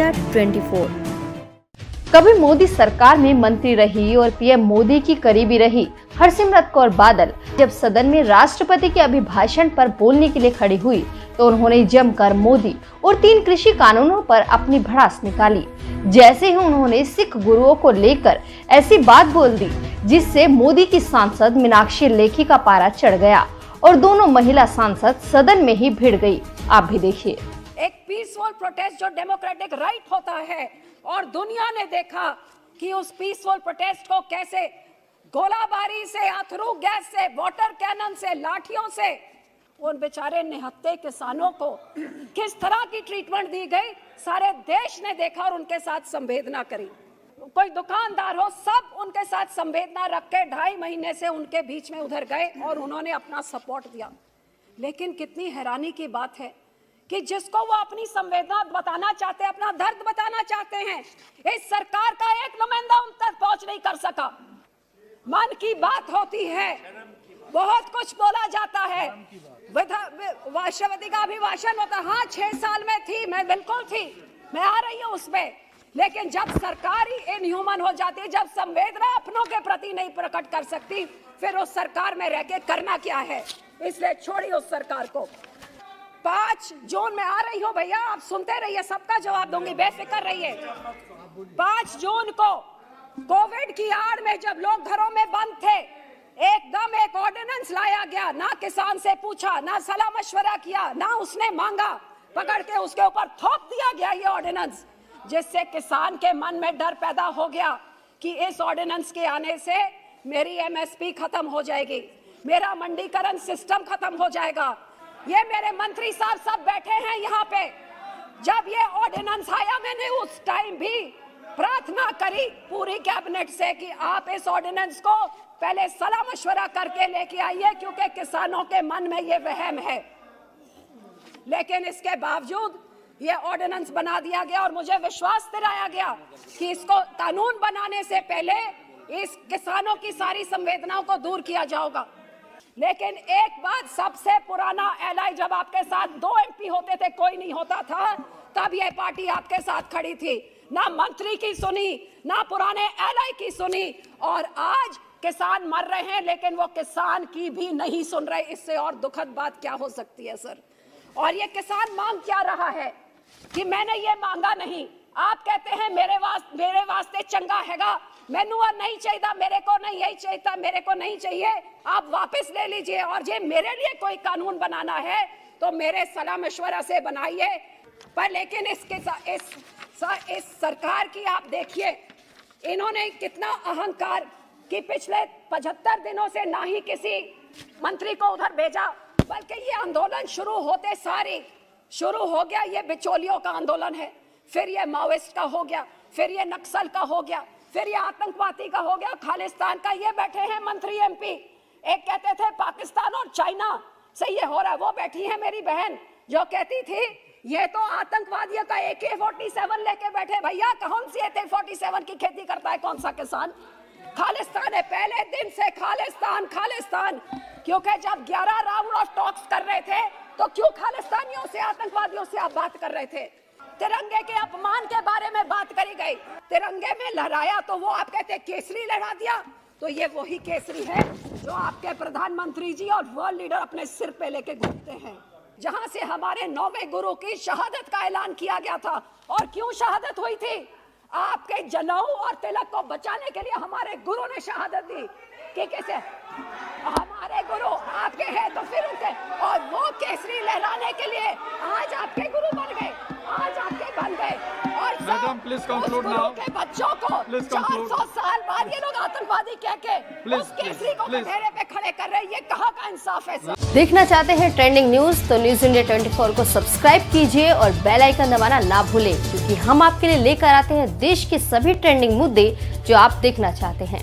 India 24। कभी मोदी सरकार में मंत्री रही और पीएम मोदी की करीबी रही हरसिमरत कौर बादल जब सदन में राष्ट्रपति के अभिभाषण पर बोलने के लिए खड़ी हुई तो उन्होंने जमकर मोदी और 3 कृषि कानूनों पर अपनी भड़ास निकाली। जैसे ही उन्होंने सिख गुरुओं को लेकर ऐसी बात बोल दी जिससे मोदी की सांसद मीनाक्षी लेखी का पारा चढ़ गया और दोनों महिला सांसद सदन में ही भिड़ गई। आप भी देखिए। एक पीसफुल प्रोटेस्ट जो डेमोक्रेटिक राइट होता है और दुनिया ने देखा कि उस पीसफुल प्रोटेस्ट को कैसे गोलाबारी से, अथरू गैस से, वाटर कैनन से, लाठियों से उन बेचारे निहत्थे किसानों को किस तरह की ट्रीटमेंट दी गई, सारे देश ने देखा और उनके साथ संवेदना करी। कोई दुकानदार हो, सब उनके साथ संवेदना रख के 2.5 महीने से उनके बीच में उधर गए और उन्होंने अपना सपोर्ट दिया। लेकिन कितनी हैरानी की बात है कि जिसको वो अपनी संवेदना बताना चाहते हैं, अपना दर्द बताना चाहते हैं, इस सरकार का एक नुमाइंदा उन तक पहुंच नहीं कर सका। मन की बात होती है, बहुत कुछ बोला जाता है, राष्ट्रपति का अभिभाषण होता। हाँ, 6 साल में थी, मैं बिल्कुल थी, मैं आ रही हूँ उसमें। लेकिन जब सरकार ही इनह्यूमन हो जाती है, जब संवेदना अपनों के प्रति नहीं प्रकट कर सकती, फिर उस सरकार में रह के करना क्या है। इसलिए छोड़िए उस सरकार को। 5 जून में आ रही हो भैया, आप सुनते रहिए, सबका जवाब दूंगी, बेफिक्र रहिए। 5 जून को कोविड की आड़ में जब लोग घरों में बंद थे, एकदम एक ऑर्डिनेंस लाया गया। ना किसान से पूछा, ना सलाह मशवरा किया, ना उसने मांगा, पकड़ के उसके ऊपर थोप दिया गया ये ऑर्डिनेंस, जिससे किसान के मन में डर पैदा हो गया कि इस ऑर्डिनेंस के आने से मेरी एमएसपी खत्म हो जाएगी, मेरा मंडीकरण सिस्टम खत्म हो जाएगा। ये मेरे मंत्री साहब सब बैठे हैं यहाँ पे। जब ये ऑर्डिनेंस आया, मैंने उस टाइम भी प्रार्थना करी पूरी कैबिनेट से कि आप इस ऑर्डिनेंस को पहले सलाह मशवरा करके लेके आइए, क्योंकि किसानों के मन में ये वहम है। लेकिन इसके बावजूद ये ऑर्डिनेंस बना दिया गया और मुझे विश्वास दिलाया गया कि इसको कानून बनाने से पहले इस किसानों की सारी संवेदनाओं को दूर किया जाएगा। लेकिन एक बात, सबसे पुराना एलआई, जब आपके साथ 2 एमपी होते थे, कोई नहीं होता था, तब ये पार्टी आपके साथ खड़ी थी। ना मंत्री की सुनी, ना पुराने एलआई की सुनी, और आज किसान मर रहे हैं लेकिन वो किसान की भी नहीं सुन रहे। इससे और दुखद बात क्या हो सकती है सर। और ये किसान मांग क्या रहा है कि मैंने ये मांगा नहीं। आप कहते हैं मेरे वास्ते चंगा हैगा, मैनू और नहीं चाहिए, मेरे को नहीं यही चाहिए, मेरे को नहीं चाहिए, आप वापस ले लीजिए। और ये मेरे लिए कोई कानून बनाना है तो मेरे सलाह मशवरा से बनाइए। पर लेकिन इस सरकार की आप देखिए, इन्होंने कितना अहंकार कि पिछले 75 दिनों से ना ही किसी मंत्री को उधर भेजा, बल्कि ये आंदोलन शुरू होते सारे शुरू हो गया, ये बिचौलियों का आंदोलन है, फिर ये माओइस्ट का हो गया, फिर ये नक्सल का हो गया, फिर ये आतंकवादी का हो गया, खालिस्तान का। ये बैठे हैं मंत्री एमपी, एक कहते थे पाकिस्तान और चाइना से ये हो रहा है, वो बैठी है मेरी बहन जो कहती थी ये तो आतंकवादियों का AK-47 लेके बैठे। भैया, कौन सी AK-47 की खेती करता है कौन सा किसान? खालिस्तान है, पहले दिन से खालिस्तान खालिस्तान। क्योंकि जब 11 राउंड ऑफ टॉक्स कर रहे थे तो क्यों खालिस्तानियों से, आतंकवादियों से आप बात कर रहे थे? तिरंगे के अपमान के बारे में बात करी गई, तिरंगे में लहराया तो वो आप कहते केसरी लहरा दिया। तो ये वही केसरी है जो आपके प्रधानमंत्री जी और वर्ल्ड लीडर अपने सिर पे लेके घूमते हैं, जहां से हमारे 9वें गुरु की शहादत का ऐलान किया गया था। और क्यों शहादत हुई थी? आपके जनेऊ और तिलक को बचाने के लिए हमारे गुरु ने शहादत दी कि कैसे हमारे गुरु आपके हैं तो फिर उनके, और वो केसरी लहराने के लिए आज आपके गुरु बन गए, आज आपके बन गए। और मैडम प्लीज कंक्लूड नाउ। के बच्चों को 400 साल बाद ये लोग आतंकवादी कह के उस केसरी को कटहरे पे खड़े कर रहे हैं। ये कहाँ का इंसाफ है सर? देखना चाहते हैं ट्रेंडिंग न्यूज तो न्यूज इंडिया 24 को सब्सक्राइब कीजिए और बेल आइकन दबाना ना भूलें, क्योंकि हम आपके लिए लेकर आते हैं देश के सभी ट्रेंडिंग मुद्दे जो आप देखना चाहते हैं।